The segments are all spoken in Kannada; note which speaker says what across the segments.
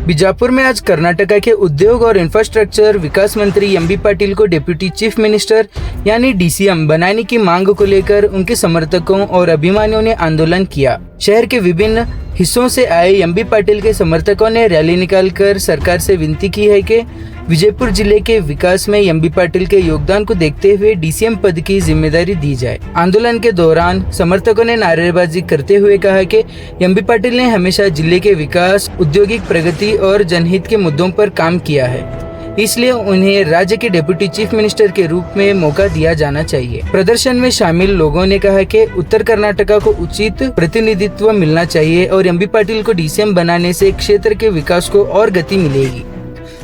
Speaker 1: बीजापुर में आज कर्नाटका के उद्योग और इंफ्रास्ट्रक्चर विकास मंत्री एमबी पाटिल को डिप्टी चीफ मिनिस्टर यानी डीसीएम बनाने की मांग को लेकर उनके समर्थकों और अभिमानियों ने आंदोलन किया। शहर के विभिन्न हिस्सों से आए एमबी पाटिल के समर्थकों ने रैली निकालकर सरकार से विनती की है कि विजयपुर जिले के विकास में एमबी पाटिल के योगदान को देखते हुए डीसीएम पद की जिम्मेदारी दी जाए। आंदोलन के दौरान समर्थकों ने नारेबाजी करते हुए कहा कि एमबी पाटिल ने हमेशा जिले के विकास, औद्योगिक प्रगति और जनहित के मुद्दों पर काम किया है, इसलिए उन्हें राज्य के डिप्टी चीफ मिनिस्टर के रूप में मौका दिया जाना चाहिए। प्रदर्शन में शामिल लोगों ने कहा कि उत्तर कर्नाटका को उचित प्रतिनिधित्व मिलना चाहिए और एमबी पाटिल को डीसीएम बनाने से क्षेत्र के विकास को और गति मिलेगी।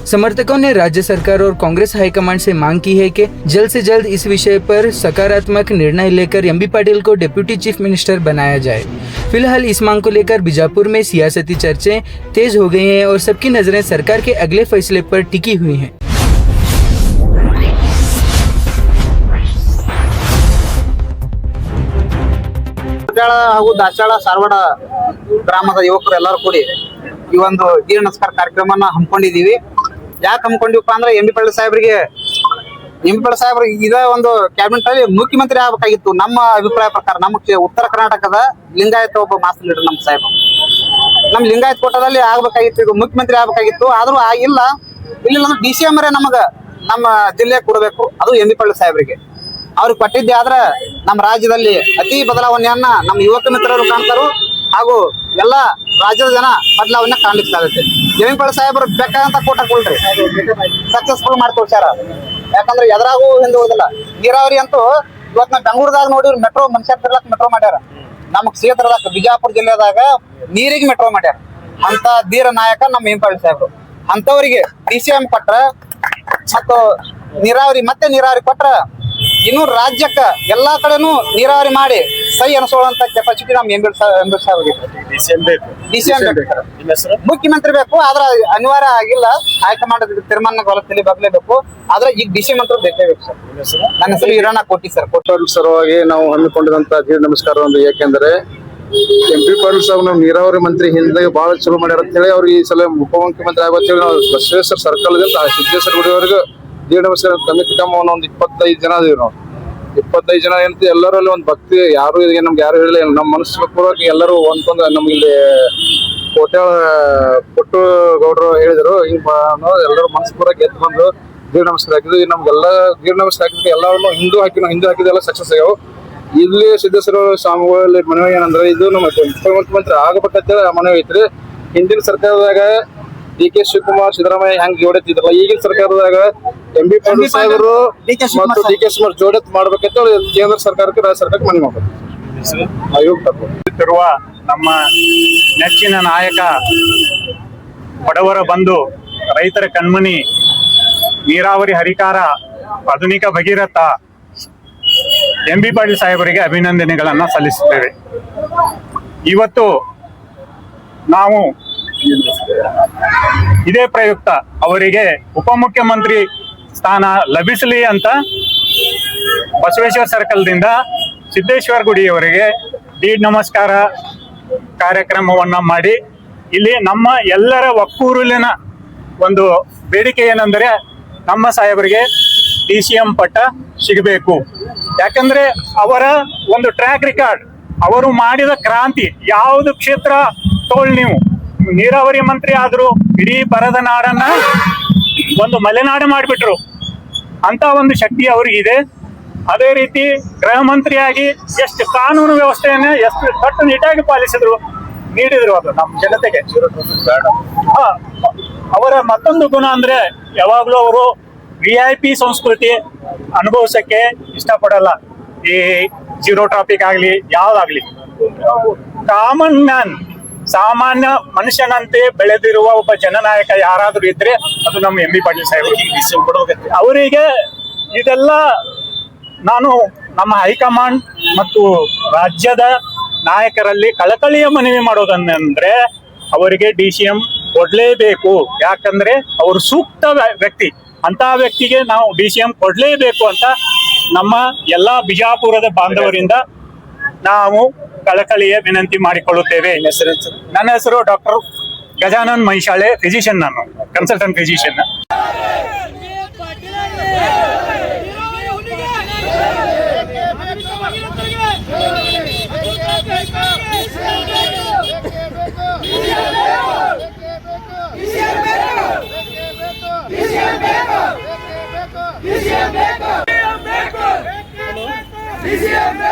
Speaker 1: समर्थकों ने राज्य सरकार और कांग्रेस हाईकमांड से मांग की है कि जल्द से जल्द इस विषय पर सकारात्मक निर्णय लेकर एमबी पाटिल को डिप्टी चीफ मिनिस्टर बनाया जाए। फिलहाल इस मांग को लेकर बीजापुर में सियासती चर्चाएं तेज हो गई हैं और सबकी नजरें सरकार के अगले फैसले पर टिकी हुई हैं।
Speaker 2: ಹಾಗೂ ದಾಚಾಳ ಸಾರವಾಡ ಗ್ರಾಮದ ಯುವಕರು ಎಲ್ಲರೂ ಕೂಡಿ ಈ ಒಂದು ದೀನ ನಮಸ್ಕಾರ ಕಾರ್ಯಕ್ರಮನ ಹಮ್ಮಿಕೊಂಡಿದ್ದೀವಿ। ಯಾಕೆ ಹಮ್ಮಿಕೊಂಡಿವಪ್ಪ ಅಂದ್ರೆ ಎಂ.ಬಿ. ಪಾಟೀಲ್ ಸಾಹೇಬ್ರು ಇದ ಒಂದು ಕ್ಯಾಬಿನೆಟ್ ಅಲ್ಲಿ ಮುಖ್ಯಮಂತ್ರಿ ಆಗಬೇಕಾಗಿತ್ತು। ನಮ್ಮ ಅಭಿಪ್ರಾಯ ಪ್ರಕಾರ ನಮ್ಮ ಉತ್ತರ ಕರ್ನಾಟಕದ ಲಿಂಗಾಯತ ಒಬ್ಬ ಮಾಸ್ಟರ್ ಲೀಡರ್ ನಮ್ಮ ಸಾಹೇಬ್ ನಮ್ಮ ಲಿಂಗಾಯತ ಕೋಟದಲ್ಲಿ ಆಗಬೇಕಾಗಿತ್ತು, ಈಗ ಮುಖ್ಯಮಂತ್ರಿ ಆಗಬೇಕಾಗಿತ್ತು, ಆದ್ರೂ ಆಗಿಲ್ಲ। ಇಲ್ಲ ಡಿಸಿಎಂ ನಮಗ ನಮ್ಮ ಜಿಲ್ಲೆ ಕೊಡಬೇಕು, ಅದು ಎಂ.ಬಿ. ಪಾಟೀಲ್ ಸಾಹೇಬ್ರಿಗೆ ಅವ್ರಿಗೆ ಕೊಟ್ಟಿದ್ದೆ ಆದ್ರೆ ನಮ್ಮ ರಾಜ್ಯದಲ್ಲಿ ಅತಿ ಬದಲಾವಣೆಯನ್ನ ನಮ್ಮ ಯುವಕ ಮಿತ್ರರು ಕಾಣ್ತಾರು ಹಾಗೂ ಎಲ್ಲ ರಾಜ್ಯದ ಜನ ಬದಲಾವಣೆ ಕಾಣ್ಲಿಕ್ಕಾಗುತ್ತೆ। ಎಂ.ಬಿ. ಪಾಟೀಲ್ ಸಾಹೇಬ್ರು ಬೇಕಾದಂತ ಕೋಟ ಕೊಡ್ರಿ, ಸಕ್ಸಸ್ಫುಲ್ ಮಾಡಿ ತೋರ್ಸ್ಯಾರ। ಯಾಕಂದ್ರೆ ಎದ್ರಾಗೂ ಹಿಂದೆ ಹೋದಿಲ್ಲ। ನೀರಾವರಿ ಅಂತೂ ಇವತ್ತು ನಾವು ಬೆಂಗಳೂರದಾಗ ನೋಡಿವ್ರಿ, ಮೆಟ್ರೋ ಮನುಷ್ಯ ತಿರ್ಲಕ್ ಮೆಟ್ರೋ ಮಾಡ್ಯಾರ। ನಮ್ಮ ಕ್ಷೇತ್ರದಾಗ ಬಿಜಾಪುರ ಜಿಲ್ಲೆದಾಗ ನೀರಿಗೆ ಮೆಟ್ರೋ ಮಾಡ್ಯಾರ। ಅಂತ ಧೀರ ನಾಯಕ ನಮ್ಮ ಎಂ.ಬಿ. ಪಾಟೀಲ್ ಸಾಹೇಬ್ರು। ಅಂತವರಿಗೆ ಡಿಸಿಎಂ ಕೊಟ್ರ ಮತ್ತು ನೀರಾವರಿ ಕೊಟ್ರ ಇನ್ನು ರಾಜ್ಯಕ್ಕ ಎಲ್ಲಾ ಕಡೆನೂ ನೀರಾವರಿ ಮಾಡಿ ಸೈ ಅನಿಸೋಳಂತ ಕೆಪಾಸಿಟಿ ನಮ್ಮ ಎಂ.ಬಿ. ಸಾಹೇಬ್ರಿಗೆ ಡಿಸಿಎಂ ಮುಖ್ಯಮಂತ್ರಿ ಬೇಕು, ಆದ್ರೆ ಅನಿವಾರ್ಯ ಆಗಿಲ್ಲ, ಹೈಕಮಾಂಡ್ ತೀರ್ಮಾನ ಬಗ್ಲೇಬೇಕು, ಆದ್ರೆ ಈಗ ಡಿಸಿಎಂ ಅಂತ ಬೇಕೇಬೇಕು ಸರ್। ನನ್ನ ಹೆಸರು ಹಿರಣ್ಣ ಕೋಟಿ ಸರ್।
Speaker 3: ಸಲುವಾಗಿ ನಾವು ಹಮ್ಮಿಕೊಂಡಿದಂತ ದೀರ್ಘ ನಮಸ್ಕಾರ ಒಂದು, ಯಾಕೆಂದ್ರೆ ಎಂ.ಬಿ. ಪಾಟೀಲ್ ಸಾಹೇಬ್ ನಾವು ನೀರಾವರಿ ಮಂತ್ರಿ ಹಿಂದೆ ಬಹಳ ಚಲೋ ಮಾಡ್ಯಾರ ಅಂತ ಹೇಳಿ ಅವ್ರಿಗೆ ಈ ಸಲ ಉಪಮುಖ್ಯಮಂತ್ರಿ ಆಗೋತ್ತೇಳಿ ನಾವು ಬಸವೇಶ್ವರ ಸರ್ಕಲ್ದಿಂದ ಸಿದ್ದೇಶ್ವರ ಗುಡಿವರೆಗೂ ದೀರ್ಘ ನಮಸ್ಕಾರ ಕಮಿಟಿ ಒಂದು 25 ಜನ ಅದೀವಿ ನಾವು। 25 ಜನ ಅಂತ ಎಲ್ಲರಲ್ಲಿ ಒಂದು ಭಕ್ತಿ, ಯಾರು ನಮ್ಗೆ ಯಾರು ಹೇಳಿಲ್ಲ, ನಮ್ಮ ಮನಸ್ಸು ಪೂರ್ವಕ ಎಲ್ಲರೂ ಒಂದೊಂದು ನಮ್ಗೆ ಇಲ್ಲಿ ಕೋಟ್ಯಾಳ ಕೊಟ್ಟು ಗೌಡ್ರು ಹೇಳಿದ್ರು, ಈಗ ಎಲ್ಲರೂ ಮನಸ್ಸು ಪೂರ್ವಕ ಎದ್ದು ಬಂದು ದೀರ್ಘ ನಮಸ್ಕಾರ ಹಾಕಿದ್ವಿ। ನಮ್ಗೆಲ್ಲ ದೀರ್ಘ ನಮಸ್ಕಾರ ಹಾಕಿದ್ರೆ ಎಲ್ಲರೂ ಹಿಂದೂ ಹಾಕಿದೆಲ್ಲ ಸಕ್ಸಸ್ ಆಗ್ಯಾವ। ಇಲ್ಲಿ ಸಿದ್ದೇಶ್ವರ ಸ್ವಾಮಿಗಳಲ್ಲಿ ಮನವಿ ಏನಂದ್ರೆ, ಇದು ನಮ್ಮ ಮುಖ್ಯಮಂತ್ರಿ ಆಗಬೇಕಂತೇಳಿ ಮನವಿ ಐತ್ರಿ। ಹಿಂದಿನ ಸರ್ಕಾರದಾಗ ಡಿ.ಕೆ. ಶಿವಕುಮಾರ್, ಸಿದ್ದರಾಮಯ್ಯ ಹೆಂಗ್ ಜೋಡೆತ್ತಿದ್ರಲ್ಲ, ಈಗಿನ ಸರ್ಕಾರದಾಗ ಎಂ.ಬಿ. ಪಾಟೀಲ್ ಸಾಹೇಬರು ಮತ್ತು ಡಿ.ಕೆ. ಶಿವಕುಮಾರ್ ಜೋಡೆತ್ ಮಾಡ್ಬೇಕಂತ ಕೇಂದ್ರ ಸರ್ಕಾರಕ್ಕೆ ರಾಜ್ಯ ಸರ್ಕಾರಕ್ಕೆ ಮನವಿ
Speaker 4: ಮಾಡಬೇಕು। ನಮ್ಮ ನೆಚ್ಚಿನ ನಾಯಕ, ಬಡವರ ಬಂಧು, ರೈತರ ಕಣ್ಮಣಿ, ನೀರಾವರಿ ಹರಿಕಾರ, ಆಧುನಿಕ ಭಗೀರಥ ಎಂ.ಬಿ. ಪಾಟೀಲ್ ಸಾಹೇಬರಿಗೆ ಅಭಿನಂದನೆಗಳನ್ನ ಸಲ್ಲಿಸುತ್ತೇವೆ। ಇವತ್ತು ನಾವು ಇದೇ ಪ್ರಯುಕ್ತ ಅವರಿಗೆ ಉಪಮುಖ್ಯಮಂತ್ರಿ ಸ್ಥಾನ ಲಭಿಸಲಿ ಅಂತ ಬಸವೇಶ್ವರ ಸರ್ಕಲ್ದಿಂದ ಸಿದ್ದೇಶ್ವರ ಗುಡಿಯವರೆಗೆ ದೀರ್ಘ ನಮಸ್ಕಾರ ಕಾರ್ಯಕ್ರಮವನ್ನ ಮಾಡಿ, ಇಲ್ಲಿ ನಮ್ಮ ಎಲ್ಲರ ಒಕ್ಕೂರಲಿನ ಒಂದು ಬೇಡಿಕೆ ಏನೆಂದರೆ ನಮ್ಮ ಸಾಹೇಬರಿಗೆ ಡಿಸಿಎಂ ಪಟ್ಟ ಸಿಗಬೇಕು। ಯಾಕಂದ್ರೆ ಅವರ ಒಂದು ಟ್ರ್ಯಾಕ್ ರೆಕಾರ್ಡ್, ಅವರು ಮಾಡಿದ ಕ್ರಾಂತಿ, ಯಾವುದು ಕ್ಷೇತ್ರ ತೋಳ್ ನೀವು ನೀರಾವರಿ ಮಂತ್ರಿ ಆದ್ರು ಇಡೀ ಬರದ ನಾಡನ್ನ ಒಂದು ಮಲೆನಾಡು ಮಾಡಿಬಿಟ್ರು, ಅಂತ ಒಂದು ಶಕ್ತಿ ಅವ್ರಿಗಿದೆ। ಅದೇ ರೀತಿ ಗೃಹ ಮಂತ್ರಿಯಾಗಿ ಎಷ್ಟು ಕಾನೂನು ವ್ಯವಸ್ಥೆಯನ್ನ ಎಷ್ಟು ಕಟ್ಟುನಿಟ್ಟಾಗಿ ನೀಡಿದ್ರು ಅದು ನಮ್ಮ ಜನತೆಗೆ। ಅವರ ಮತ್ತೊಂದು ಗುಣ ಅಂದ್ರೆ ಯಾವಾಗ್ಲೂ ಅವರು VIP ಸಂಸ್ಕೃತಿ ಅನುಭವಿಸಕ್ಕೆ ಇಷ್ಟಪಡಲ್ಲ। ಈ ಜೀರೋ ಟ್ರಾಫಿಕ್ ಆಗ್ಲಿ ಯಾವ್ದಾಗ್ಲಿ, ಕಾಮನ್ ಮ್ಯಾನ್, ಸಾಮಾನ್ಯ ಮನುಷ್ಯನಂತೆ ಬೆಳೆದಿರುವ ಒಬ್ಬ ಜನನಾಯಕ ಯಾರಾದ್ರೂ ಇದ್ರೆ ಅದು ನಮ್ಮ ಎಂ.ಬಿ. ಪಾಟೀಲ್ ಸಾಹೇಬರು। ಅವರಿಗೆ ಇದೆಲ್ಲ ನಾನು ನಮ್ಮ ಹೈಕಮಾಂಡ್ ಮತ್ತು ರಾಜ್ಯದ ನಾಯಕರಲ್ಲಿ ಕಳಕಳಿಯ ಮನವಿ ಮಾಡೋದಂದ್ರೆ ಅವರಿಗೆ ಡಿಸಿಎಂ ಕೊಡ್ಲೇಬೇಕು। ಯಾಕಂದ್ರೆ ಅವರು ಸೂಕ್ತ ವ್ಯಕ್ತಿ, ಅಂತ ವ್ಯಕ್ತಿಗೆ ನಾವು ಡಿಸಿಎಂ ಕೊಡ್ಲೇಬೇಕು ಅಂತ ನಮ್ಮ ಎಲ್ಲಾ ಬಿಜಾಪುರದ ಬಾಂಧವರಿಂದ ನಾವು ಕಳಕಳಿಯ ವಿನಂತಿ ಮಾಡಿಕೊಳ್ಳುತ್ತೇವೆ। ನನ್ನ ಹೆಸರು ಡಾಕ್ಟರ್ ಗಜಾನನ್ ಮೈಶಾಳೆ ಫಿಸಿಷಿಯನ್, ನಾನು ಕನ್ಸಲ್ಟೆಂಟ್ ಫಿಸಿಷಿಯನ್.
Speaker 5: DCM